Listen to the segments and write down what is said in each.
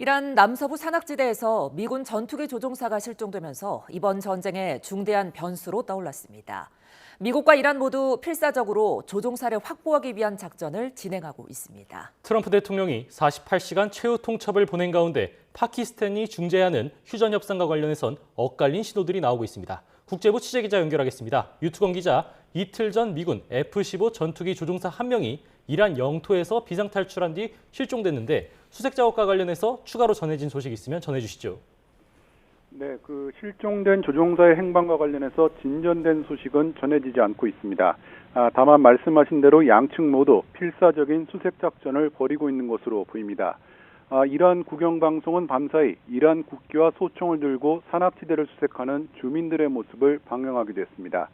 이란 남서부 산악지대에서 미군 전투기 조종사가 실종되면서 이번 전쟁의 중대한 변수로 떠올랐습니다. 미국과 이란 모두 필사적으로 조종사를 확보하기 위한 작전을 진행하고 있습니다. 트럼프 대통령이 48시간 최후 통첩을 보낸 가운데 파키스탄이 중재하는 휴전 협상과 관련해선 엇갈린 신호들이 나오고 있습니다. 국제부 취재기자 연결하겠습니다. 유투건 기자, 이틀 전 미군 F-15 전투기 조종사 한 명이 이란 영토에서 비상탈출한 뒤 실종됐는데 수색 작업과 관련해서 추가로 전해진 소식이 있으면 전해주시죠. 네, 실종된 조종사의 행방과 관련해서 진전된 소식은 전해지지 않고 있습니다. 다만 말씀하신 대로 양측 모두 필사적인 수색 작전을 벌이고 있는 것으로 보입니다. 이란 국영방송은 밤사이 이란 국기와 소총을 들고 산악지대를 수색하는 주민들의 모습을 방영하기도 했습니다.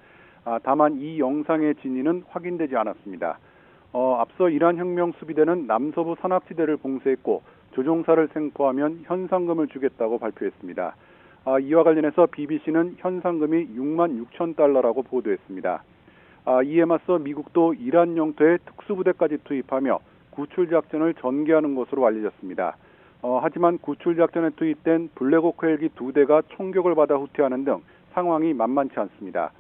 다만 이 영상의 진위는 확인되지 않았습니다. 앞서 이란 혁명수비대는 남서부 산악지대를 봉쇄했고 조종사를 생포하면 현상금을 주겠다고 발표했습니다. 이와 관련해서 BBC는 현상금이 6만 6천 달러라고 보도했습니다. 이에 맞서 미국도 이란 영토에 특수부대까지 투입하며 구출작전을 전개하는 것으로 알려졌습니다. 하지만 구출작전에 투입된 블랙호크 헬기 2대가 총격을 받아 후퇴하는 등 상황이 만만치 않습니다.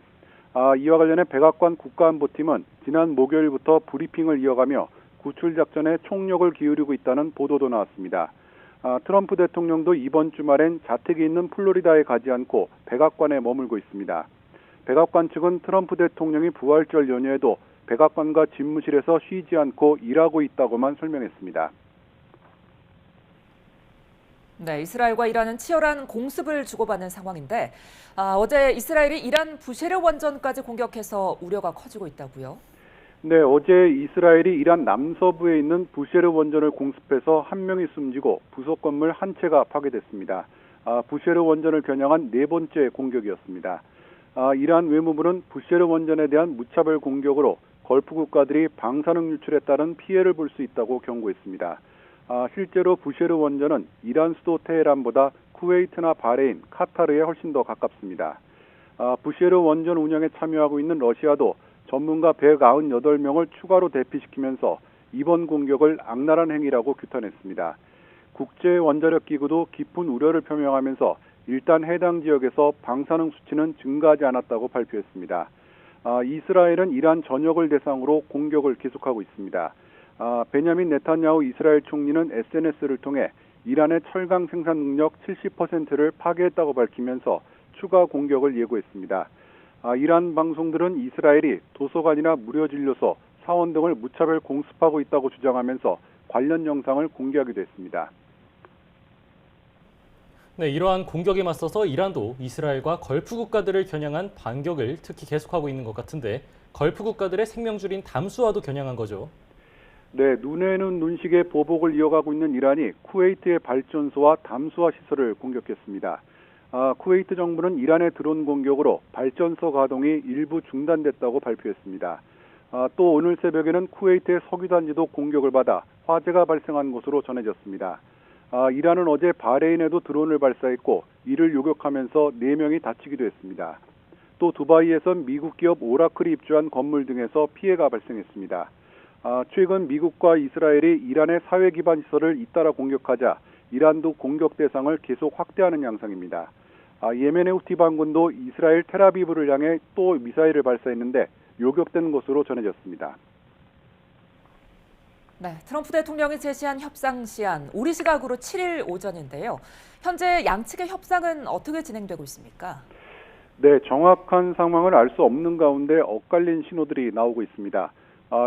이와 관련해 백악관 국가안보팀은 지난 목요일부터 브리핑을 이어가며 구출작전에 총력을 기울이고 있다는 보도도 나왔습니다. 트럼프 대통령도 이번 주말엔 자택이 있는 플로리다에 가지 않고 백악관에 머물고 있습니다. 백악관 측은 트럼프 대통령이 부활절 연휴에도 백악관과 집무실에서 쉬지 않고 일하고 있다고만 설명했습니다. 네, 이스라엘과 이란은 치열한 공습을 주고받는 상황인데 어제 이스라엘이 이란 부셰르 원전까지 공격해서 우려가 커지고 있다고요? 네, 어제 이스라엘이 이란 남서부에 있는 부셰르 원전을 공습해서 한 명이 숨지고 부속 건물 한 채가 파괴됐습니다. 부셰르 원전을 겨냥한 네 번째 공격이었습니다. 이란 외무부는 부셰르 원전에 대한 무차별 공격으로 걸프 국가들이 방사능 유출에 따른 피해를 볼 수 있다고 경고했습니다. 실제로 부셰르 원전은 이란 수도 테헤란보다 쿠웨이트나 바레인, 카타르에 훨씬 더 가깝습니다. 부셰르 원전 운영에 참여하고 있는 러시아도 전문가 198명을 추가로 대피시키면서 이번 공격을 악랄한 행위라고 규탄했습니다. 국제원자력기구도 깊은 우려를 표명하면서 일단 해당 지역에서 방사능 수치는 증가하지 않았다고 발표했습니다. 이스라엘은 이란 전역을 대상으로 공격을 계속하고 있습니다. 베냐민 네탄야후 이스라엘 총리는 SNS를 통해 이란의 철강 생산 능력 70%를 파괴했다고 밝히면서 추가 공격을 예고했습니다. 이란 방송들은 이스라엘이 도서관이나 무료 진료소, 사원 등을 무차별 공습하고 있다고 주장하면서 관련 영상을 공개하기도 했습니다. 네, 이러한 공격에 맞서서 이란도 이스라엘과 걸프 국가들을 겨냥한 반격을 특히 계속하고 있는 것 같은데 걸프 국가들의 생명줄인 담수화도 겨냥한 거죠. 네, 눈에는 눈식의 보복을 이어가고 있는 이란이 쿠웨이트의 발전소와 담수화 시설을 공격했습니다. 쿠웨이트 정부는 이란의 드론 공격으로 발전소 가동이 일부 중단됐다고 발표했습니다. 또 오늘 새벽에는 쿠웨이트의 석유단지도 공격을 받아 화재가 발생한 것으로 전해졌습니다. 이란은 어제 바레인에도 드론을 발사했고 이를 요격하면서 4명이 다치기도 했습니다. 또 두바이에선 미국 기업 오라클이 입주한 건물 등에서 피해가 발생했습니다. 최근 미국과 이스라엘이 이란의 사회 기반 시설을 잇따라 공격하자 이란도 공격 대상을 계속 확대하는 양상입니다. 예멘의 후티 반군도 이스라엘 텔아비브를 향해 또 미사일을 발사했는데 요격된 것으로 전해졌습니다. 네, 트럼프 대통령이 제시한 협상 시한 우리 시각으로 7일 오전인데요. 현재 양측의 협상은 어떻게 진행되고 있습니까? 네, 정확한 상황을 알 수 없는 가운데 엇갈린 신호들이 나오고 있습니다.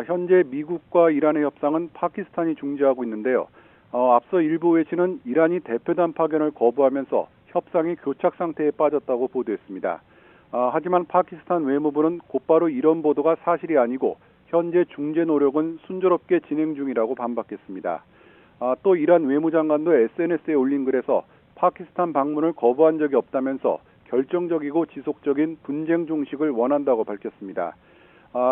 현재 미국과 이란의 협상은 파키스탄이 중재하고 있는데요. 앞서 일부 외신은 이란이 대표단 파견을 거부하면서 협상이 교착 상태에 빠졌다고 보도했습니다. 하지만 파키스탄 외무부는 곧바로 이런 보도가 사실이 아니고 현재 중재 노력은 순조롭게 진행 중이라고 반박했습니다. 또 이란 외무장관도 SNS에 올린 글에서 파키스탄 방문을 거부한 적이 없다면서 결정적이고 지속적인 분쟁 종식을 원한다고 밝혔습니다.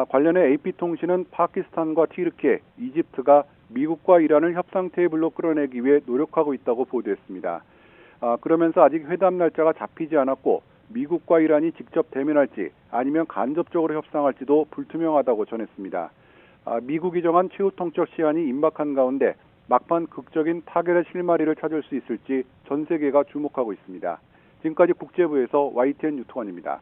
관련해 AP통신은 파키스탄과 튀르키예, 이집트가 미국과 이란을 협상 테이블로 끌어내기 위해 노력하고 있다고 보도했습니다. 그러면서 아직 회담 날짜가 잡히지 않았고 미국과 이란이 직접 대면할지 아니면 간접적으로 협상할지도 불투명하다고 전했습니다. 미국이 정한 최후 통첩 시한이 임박한 가운데 막판 극적인 타결의 실마리를 찾을 수 있을지 전 세계가 주목하고 있습니다. 지금까지 국제부에서 YTN 유통원입니다.